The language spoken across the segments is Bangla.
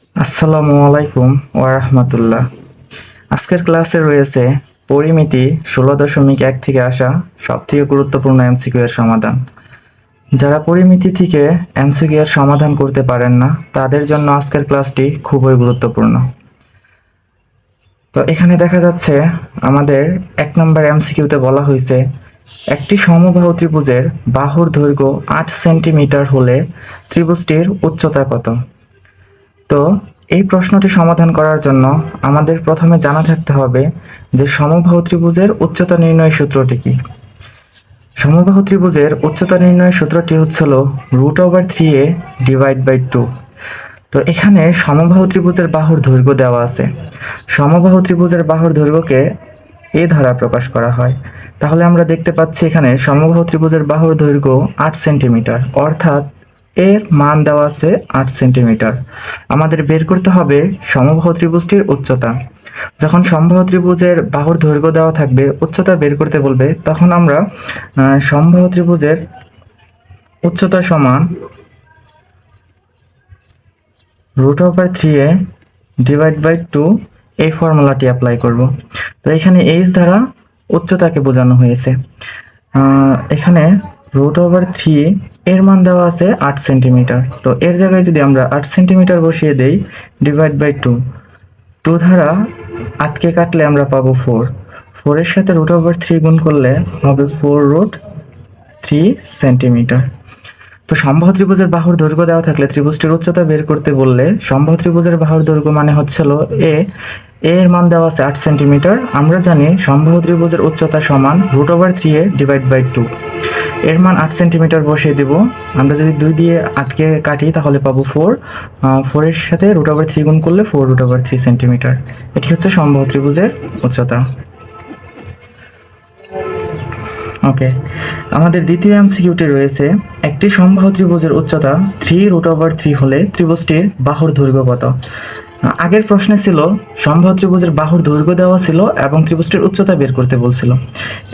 আসসালামু আলাইকুম ওয়া রাহমাতুল্লাহ। আজকের ক্লাসে রয়েছে পরিমিতি 16.1 থেকে আসা সবথেকে গুরুত্বপূর্ণ এমসিকিউ এর সমাধান। যারা পরিমিতি থেকে এমসিকিউ এর সমাধান করতে পারেন না তাদের জন্য আজকের ক্লাসটি খুবই গুরুত্বপূর্ণ। তো এখানে দেখা যাচ্ছে আমাদের 1 নম্বর এমসিকিউতে বলা হয়েছে একটি সমবাহু ত্রিভুজের বাহুর দৈর্ঘ্য 8 সেন্টিমিটার হলে ত্রিভুজটির উচ্চতা কত? তো এই প্রশ্নটি সমাধান করার জন্য আমাদের প্রথমে জানা থাকতে হবে যে সমবাহু ত্রিভুজের উচ্চতা নির্ণয়ের সূত্রটি কি। সমবাহু ত্রিভুজের উচ্চতা নির্ণয়ের সূত্রটি হচ্ছিল √3a ডিভাইড বাই 2। তো এখানে সমবাহু ত্রিভুজের বাহুর দৈর্ঘ্য দেওয়া আছে। সমবাহু ত্রিভুজের বাহুর দৈর্ঘ্যকে এ দ্বারা প্রকাশ করা হয়। তাহলে আমরা দেখতে পাচ্ছি এখানে সমবাহু ত্রিভুজের বাহুর দৈর্ঘ্য 8 সেন্টিমিটার, অর্থাৎ এর মান দেওয়া আছে 8 সেন্টিমিটার। আমাদের বের করতে হবে সমবাহু ত্রিভুজটির উচ্চতা। যখন সমবাহু ত্রিভুজের বাহুর দৈর্ঘ্য দেওয়া থাকবে, উচ্চতা বের করতে বলবে, তখন আমরা সমবাহু ত্রিভুজের উচ্চতা সমান √3a ডিভাইড বাই 2 এই ফর্মুলাটি অ্যাপ্লাই করব। তো এখানে এইচ দ্বারা উচ্চতাকে বোঝানো হয়েছে। এখানে √3 এর মান দেওয়া আছে 8 সেন্টিমিটার। তো এর জায়গায় যদি আমরা 8 সেন্টিমিটার বসিয়ে দেই, ডিভাইড বাই 2 দ্বারা 8কে কাটলে আমরা পাবো 4। 4 এর সাথে √3 গুণ করলে হবে 4√3 সেন্টিমিটার। তো সমবাহু ত্রিভুজের বাহুর দৈর্ঘ্য দেওয়া থাকলে ত্রিভুজটির উচ্চতা বের করতে বললে সমবাহু ত্রিভুজের বাহুর দৈর্ঘ্য মানে হচ্ছিল এর মান দেওয়া আছে 8 সেন্টিমিটার। আমরা জানি সমবাহু ত্রিভুজের উচ্চতা সমান √3a ডিভাইড বাই 2। এর মান 8 সেন্টিমিটার বসিয়ে দেব। আমরা যদি 2 দিয়ে 8কে কাটি তাহলে পাবো 4। 4 এর সাথে √3 গুণ করলে 4√3 সেন্টিমিটার। এটি হচ্ছে সমবাহু ত্রিভুজের উচ্চতা। ওকে, আমাদের দ্বিতীয় এমসিকিউটি রয়েছে একটি সমবাহু ত্রিভুজের উচ্চতা 3√3 হলে ত্রিভুজটির বাহুর দৈর্ঘ্য কত? আগের প্রশ্নে ছিল সমবাহু ত্রিভুজের বাহুর দৈর্ঘ্য দেওয়া ছিল এবং ত্রিভুজটির উচ্চতা বের করতে বলছিল।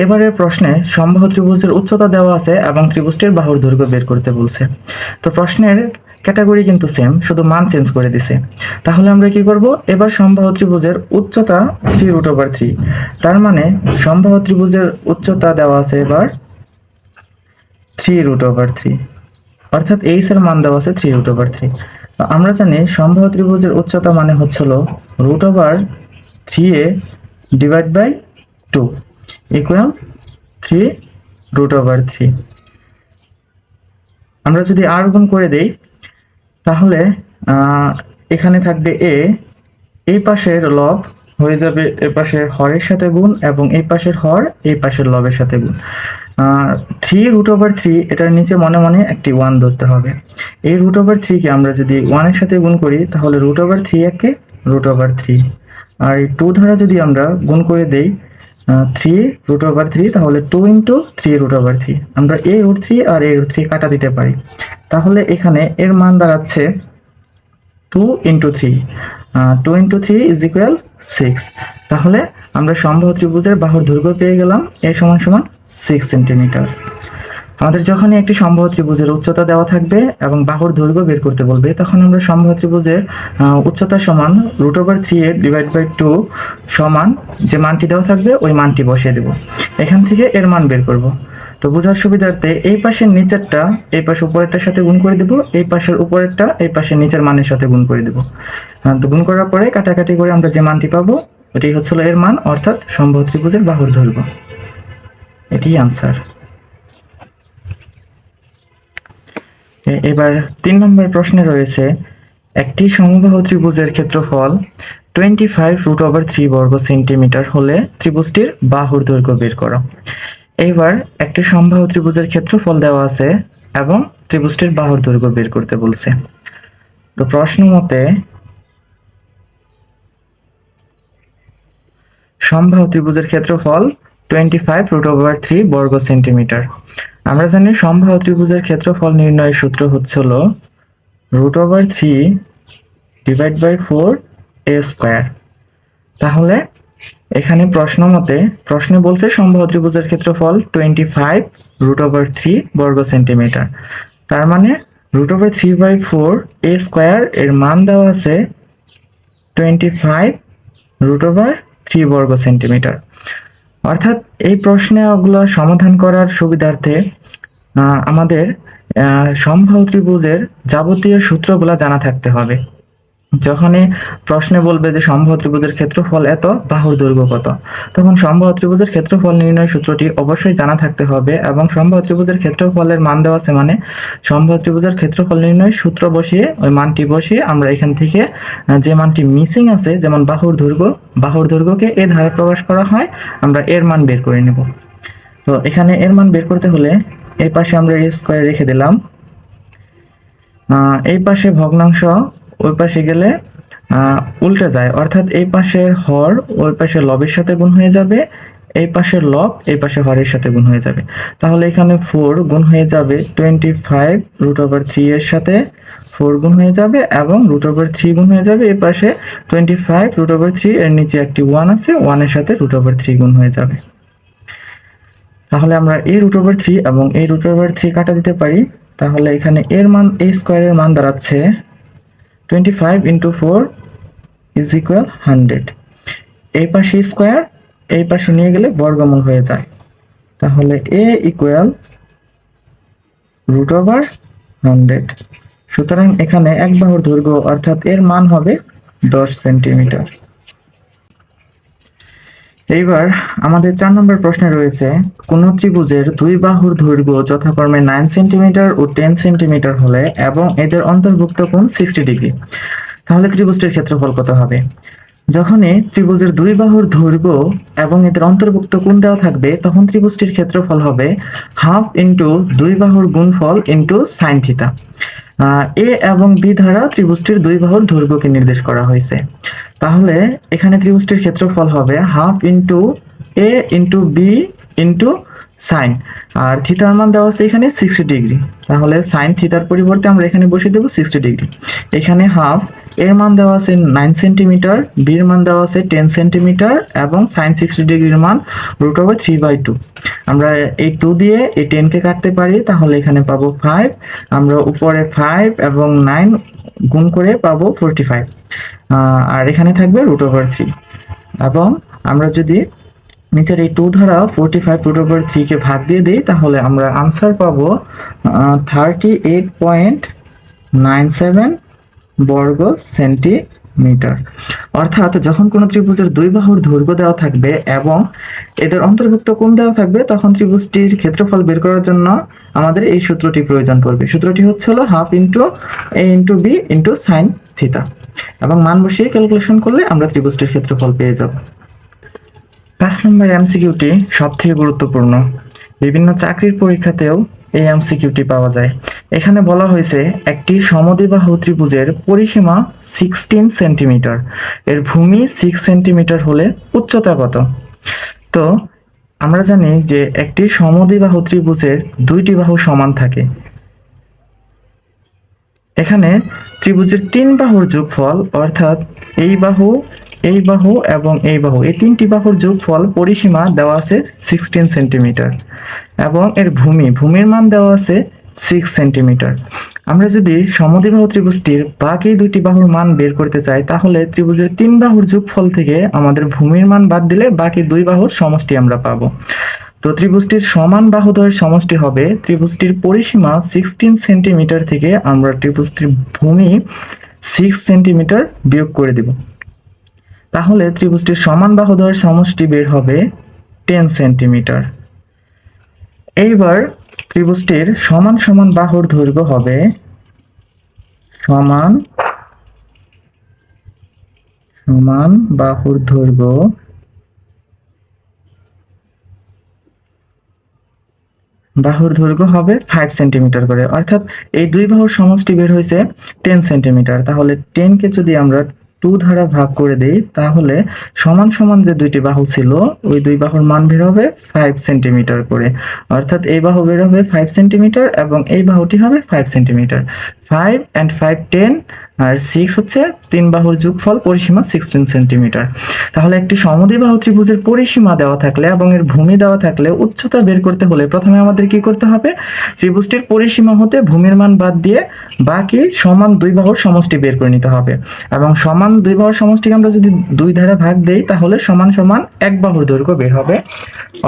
এবারের প্রশ্নে সমবাহু ত্রিভুজের উচ্চতা দেওয়া আছে এবং ত্রিভুজটির বাহুর দৈর্ঘ্য বের করতে বলছে। তো প্রশ্নের ক্যাটাগরি কিন্তু সেম, শুধু মান চেঞ্জ করে দিছে। তাহলে আমরা কি করব? এবার সমবাহু ত্রিভুজের উচ্চতা 3√3। তার মানে সমবাহু ত্রিভুজের উচ্চতা দেওয়া আছে এবার 3√3, অর্থাৎ এইচ এর মান দেওয়া আছে 3√3। আমরা জানি সমবাহু ত্রিভুজের উচ্চতা মানে হচ্ছিল √3a ডিভাইড বাই 2 ইকুয়াল 3√3। আমরা যদি আর গুণ করে দেই তাহলে এখানে থাকবে এই পাশের লব হয়ে যাবে এ পাশের হরের সাথে গুণ, এবং এই পাশের হর এই পাশের লবের সাথে গুণ। 3√3 এটার নিচে মনে মনে একটি 1 ধরতে হবে। এই √3 কে আমরা যদি 1 এর সাথে গুণ করি তাহলে √3 একে √3, আর এই 2 দ্বারা যদি আমরা গুণ করে দেই 3√3 তাহলে 2 ইন্টু 3√3। আমরা এই √3 আর এই √3 কাটা দিতে পারি। তাহলে এখানে এর মান দাঁড়াচ্ছে 2 ইন্টু 3। 2 into 3 is equal 6। তাহলে আমরা সমবাহু ত্রিভুজের বাহুর দৈর্ঘ্য পেয়ে গেলাম এ সমান সমান 6 সেন্টিমিটার। আমাদের যখনই একটি সমবাহু ত্রিভুজের উচ্চতা দেওয়া থাকবে এবং বাহুর দৈর্ঘ্য বের করতে বলবে, তখন আমরা সমবাহু ত্রিভুজের উচ্চতা সমান √3a ডিভাইড বাই 2 সমান যে মানটি দেওয়া থাকবে ওই মানটি বসিয়ে দেব। এখান থেকে এর মান বের করব। তো বোঝার সুবিধার্থে এই পাশের নিচেরটা এই পাশে উপরেরটার সাথে গুণ করে দেব, এই পাশের উপরেরটা এই পাশের নিচের মানের সাথে গুণ করে দেব। তো গুণ করার পরে কাটাকাটি করে আমরা যে মানটি পাবো এটাই হচ্ছিল এর মান, অর্থাৎ সমবাহু ত্রিভুজের বাহুর দৈর্ঘ্য। এটি আনসার। এবার 3 নম্বর প্রশ্নে রয়েছে একটি সমবাহু ত্রিভুজের ক্ষেত্রফল 25√3 বর্গ সেন্টিমিটার হলে ত্রিভুজটির বাহুর দৈর্ঘ্য বের করো। এইবার একটি সমবাহু ত্রিভুজের ক্ষেত্রফল দেওয়া আছে এবং ত্রিভুজটির বাহুর দৈর্ঘ্য বের করতে বলছে। তো প্রশ্ন মতে সমবাহু ত্রিভুজের ক্ষেত্রফল 25√3 বর্গ সেন্টিমিটার। আমরা জানি সমবাহু ত্রিভুজের ক্ষেত্রফল নির্ণয়ের সূত্র হচ্ছিল √3 ডিভাইড বাই 4a স্কয়ার। তাহলে এখানে প্রশ্নে বলছে সমবাহু ত্রিভুজের ক্ষেত্রফল 25√3 বর্গ সেন্টিমিটার। তার মানে 3/4 a স্কোয়ার এর মান দেওয়া আছে 25 বর্গ সেন্টিমিটার। অর্থাৎ এই প্রশ্নে ওগুলো সমাধান করার সুবিধার্থে আমাদের সমবাহু ত্রিভুজের যাবতীয় সূত্রগুলো জানা থাকতে হবে। যখনই প্রশ্নে বলবে যে সমবাহু ত্রিভুজের ক্ষেত্রফল এত, বাহুর দৈর্ঘ্য কত, তখন সমবাহু ত্রিভুজের ক্ষেত্রফল নির্ণয় সূত্রটি অবশ্যই জানা থাকতে হবে এবং সমবাহু ত্রিভুজের ক্ষেত্রফলের মান দেওয়া আছে মানে সমবাহু ত্রিভুজের ক্ষেত্রফল নির্ণয় সূত্র বসিয়ে ওই মানটি বসিয়ে আমরা এখান থেকে যে মানটি মিসিং আছে, যেমন বাহুর দৈর্ঘ্যকে এ ধারা প্রকাশ করা হয়, আমরা এর মান বের করে নেব। তো এখানে এর মান বের করতে হলে এই পাশে আমরা a স্কয়ার রেখে দিলাম, এই পাশে ভগ্নাংশ ওই পাশে গেলে উল্টে যায়, অর্থাৎ এই পাশের হর ওই পাশের লবের সাথে গুণ হয়ে যাবে, এই পাশের লব এই পাশে হরের সাথে গুণ হয়ে যাবে। তাহলে এখানে 4 গুণ হয়ে যাবে 25√3 এর সাথে 4 গুণ হয়ে যাবে এবং √3 গুণ হয়ে যাবে। এই পাশে 25√3 এর নিচে একটি 1 আছে, 1 এর সাথে √3 গুণ হয়ে যাবে। তাহলে আমরা এই √3 এবং এই √3 কাটা দিতে পারি। তাহলে এখানে এর মান a স্কয়ারের মান দাঁড়াচ্ছে 25 × 4 = 100। এই পাশে স্কয়ার এই পাশে নিয়ে গেলে বর্গমূল হয়ে যায়। তাহলে a = √100। সুতরাং এখানে এক বাহুর দৈর্ঘ্য অর্থাৎ এর মান হবে 10 সেন্টিমিটার। এইবার আমাদের 4 নম্বর প্রশ্নে রয়েছে কোন ত্রিভুজের দুই বাহুর দৈর্ঘ্য যথাক্রমে 9 সেন্টিমিটার ও 10 সেন্টিমিটার হলে এবং এদের অন্তর্ভুক্ত কোণ 60 ডিগ্রি, তাহলে ত্রিভুজটির ক্ষেত্রফল কত হবে? যখনই ত্রিভুজের দুই বাহুর দৈর্ঘ্য এবং এদের অন্তর্ভুক্ত কোণ দেওয়া থাকবে তখন ত্রিভুজটির ক্ষেত্রফল হবে হাফ ইন্টু দুই বাহুর গুণফল ইন্টু সাইন থিটা। এ এবং বি দ্বারা ত্রিভুজটির দুই বাহুর দৈর্ঘ্যকে নির্দেশ করা হয়েছে। তাহলে এখানে ত্রিভুজটির ক্ষেত্রফল হবে half into A into B into sign, আর থিটার মান দেওয়া আছে এখানে 60 ডিগ্রি। তাহলে সাইন থিটার পরিবর্তে আমরা এখানে বসিয়ে দেবো 60 ডিগ্রি। এখানে হাফ এর মান দেওয়া আছে 9 সেন্টিমিটার, বির মান দেওয়া আছে 10 সেন্টিমিটার এবং সাইন 60 ডিগ্রির মান √3/2। আমরা এই 2 দিয়ে এই 10 কে কাটতে পারি, তাহলে এখানে পাবো 5। আমরা উপরে 5 এবং 9 গুণ করে পাবো 45, আর এখানে থাকবে √3। এবং আমরা যদি নিচের এই 2 দ্বারা 45√3 কে ভাগ দিয়ে দিই তাহলে আমরা আনসার পাবো 38.97 বর্গ সেন্টিমিটার। অর্থাৎ যখন কোনো ত্রিভুজের দুই বাহুর দৈর্ঘ্য দেওয়া থাকবে এবং এদের অন্তর্ভুক্ত কোণ দেওয়া থাকবে তখন ত্রিভুজটির ক্ষেত্রফল বের করার জন্য আমাদের এই সূত্রটি প্রয়োজন পড়বে। সূত্রটি হলো half into A into B into sine theta, এবং মান বসিয়ে ক্যালকুলেশন করলে আমরা ত্রিভুজটির ক্ষেত্রফল পেয়ে যাব। 5 নম্বর এমসিকিউটি সবথেকে গুরুত্বপূর্ণ, বিভিন্ন চাকরির পরীক্ষাতেও এই এমসিকিউটি পাওয়া যায়। এখানে বলা হয়েছে একটি সমদ্বিবাহু ত্রিভুজের পরিসীমা 16 সেন্টিমিটার, এর ভূমি 6 সেন্টিমিটার হলে উচ্চতা কত? তো আমরা জানি যে একটি সমদ্বিবাহু ত্রিভুজের দুইটি বাহু সমান থাকে। এখানে ত্রিভুজের 3 বাহুর যোগফল অর্থাৎ এই বাহু এবং এই বাহু, এই 3টি বাহুর যোগফল পরিসীমা দেওয়া আছে 16 সেন্টিমিটার এবং এর ভূমির মান দেওয়া আছে 6 সেন্টিমিটার। আমরা যদি সমদ্বিবাহু ত্রিভুজটির বাকি দুইটি বাহুর মান বের করতে চাই তাহলে ত্রিভুজের 3 বাহুর যোগফল থেকে আমাদের ভূমির মান বাদ দিলে বাকি দুই বাহুর সমষ্টি আমরা পাবো। তো ত্রিভুজটির সমান বাহুদ্বয়ের সমষ্টি হবে ত্রিভুজটির পরিসীমা 16 সেন্টিমিটার থেকে আমরা ত্রিভুজটির ভূমি 6 সেন্টিমিটার বিয়োগ করে দেব। তাহলে ত্রিভুজটির সমান বাহুদ্বয়ের সমষ্টি বের হবে 10 সেন্টিমিটার। এইবার ত্রিভুজটির সমান বাহুর দৈর্ঘ্য হবে সমান বাহুর দৈর্ঘ্য হবে 5 সেন্টিমিটার করে, অর্থাৎ এই দুই বাহুর সমষ্টি বের হয়েছে 10 সেন্টিমিটার। তাহলে 10 কে যদি আমরা 2 দ্বারা ভাগ করে দেই তাহলে সমান যে দুইটি বাহু ছিল ওই দুই বাহুর মান বের হবে 5 সেন্টিমিটার করে, অর্থাৎ এই বাহু বের হবে 5 সেন্টিমিটার এবং এই বাহুটি হবে 5 সেন্টিমিটার। 5 and 5 10, আর 6 হচ্ছে 3 বাহুর যোগফল, পরিসীমা 16 সেন্টিমিটার। তাহলে একটি সমদ্বিবাহু ত্রিভুজের পরিসীমা দেওয়া থাকলে এবং এর ভূমি দেওয়া থাকলে উচ্চতা বের করতে হলে প্রথমে আমাদের কি করতে হবে, ত্রিভুজটির পরিসীমা হতে ভূমির মান বাদ দিয়ে বাকি সমান দুই বাহুর সমষ্টি বের করে নিতে হবে। এবং সমান দুই বাহুর সমষ্টিকে আমরা যদি দুই ধারা ভাগ দেই তাহলে সমান সমান এক বাহুর দৈর্ঘ্য বের হবে।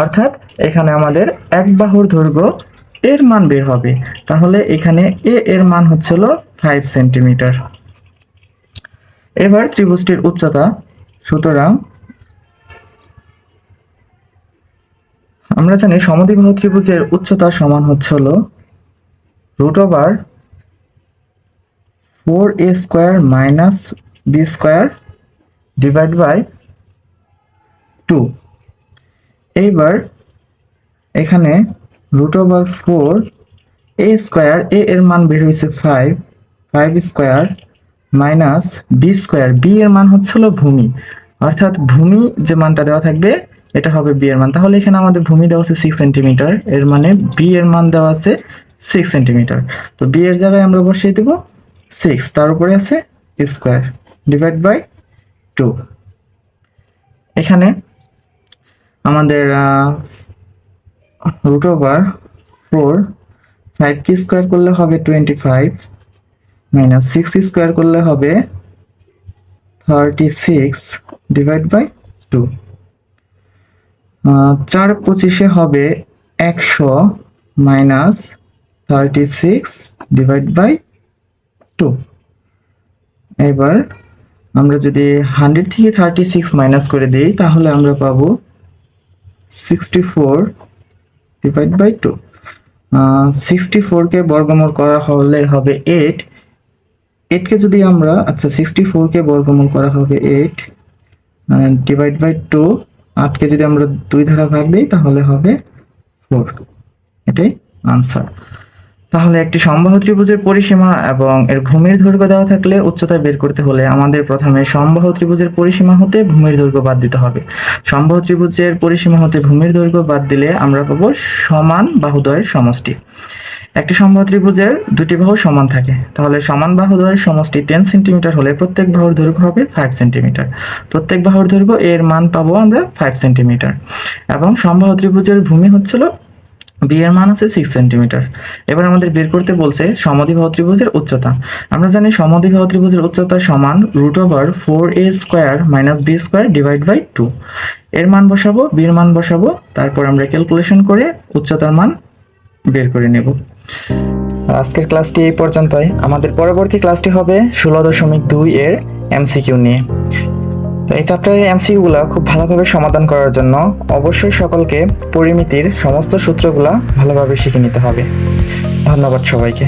অর্থাৎ এখানে আমাদের এক বাহুর দৈর্ঘ্য এর মান বের হবে। তাহলে এখানে এ এর মান হচ্ছিল 5 সেন্টিমিটার। এবার ত্রিভুজটির উচ্চতা, সুতরাং আমরা জানি সমদ্বিবাহু ত্রিভুজের উচ্চতা সমান হচ্ছিল √4a² minus b² divide by 2। এইবার এখানে √4a², a এর মান বের হয়েছে 5² মাইনাস b², b এর মান হচ্ছিল ভূমি, অর্থাৎ ভূমি যে মানটা দেওয়া থাকবে এটা হবে b এর মান। তাহলে এখানে আমাদের ভূমি দেওয়া আছে 6 সেন্টিমিটার, এর মানে b এর মান দেওয়া আছে 6 সেন্টিমিটার। তো b এর জায়গায় আমরা বসিয়ে দেব 6, তার উপরে আছে স্কয়ার ডিভাইড বাই 2। এখানে আমাদের √4, 5 কি স্কয়ার করলে হবে 25 মাইনাস 6 স্কয়ার করলে হবে 36 ডিভাইড বাই 2। 4 25 হবে 100 মাইনাস 36 ডিভাইড বাই 2। এবার আমরা যদি 100 থেকে 36 মাইনাস করে দিই তাহলে আমরা পাবো 64 ডিভাইড বাই 2। 64 কে বর্গমূল করা হলে হবে 8, 8 কে যদি আমরা 64 কে বর্গমূল করা হবে 8 ডিভাইড বাই 2, 8 কে যদি আমরা 2 দ্বারা ভাগ দিই তাহলে হবে 4। এটাই আনসার। তাহলে একটি সমবাহু ত্রিভুজের পরিসীমা এবং এর ভূমির দৈর্ঘ্য দেওয়া থাকলে উচ্চতা বের করতে হলে আমাদের প্রথমে সমবাহু ত্রিভুজের পরিসীমা হতে ভূমির দৈর্ঘ্য বাদ দিতে হবে। সমবাহু ত্রিভুজের পরিসীমা হতে ভূমির দৈর্ঘ্য বাদ দিলে আমরা পাবো সমান বাহুদ্বয়ের সমষ্টি। একটি সমবাহু ত্রিভুজের দুটি বাহু সমান থাকে, তাহলে সমান বাহুদ্বয়ের সমষ্টি 10 সেন্টিমিটার হলে প্রত্যেক বাহুর দৈর্ঘ্য হবে 5 সেন্টিমিটার। প্রত্যেক বাহুর দৈর্ঘ্য এর মান পাবো আমরা 5 সেন্টিমিটার। এবং সমবাহু ত্রিভুজের ভূমি হচ্ছিল বি এর মান আছে 6 সেন্টিমিটার। এবার আমাদের বের করতে বলছে সমদ্বিবাহু ত্রিভুজের উচ্চতা। আমরা জানি সমদ্বিবাহু ত্রিভুজের উচ্চতা সমান √4a² minus b² divide by 2। এর মান বসাবো, বি এর মান বসাবো, তারপর আমরা ক্যালকুলেশন করে উচ্চতার মান বের করে নেব। আজকের ক্লাসটি এই পর্যন্তই। আমাদের পরবর্তী ক্লাসটি হবে 16.2 এর এমসিকিউ নিয়ে। তো এই চ্যাপ্টারের এমসিকিউগুলো খুব ভালোভাবে সমাধান করার জন্য অবশ্যই সকলকে পরিমিতির সমস্ত সূত্রগুলো ভালোভাবে শিখে নিতে হবে। ধন্যবাদ সবাইকে।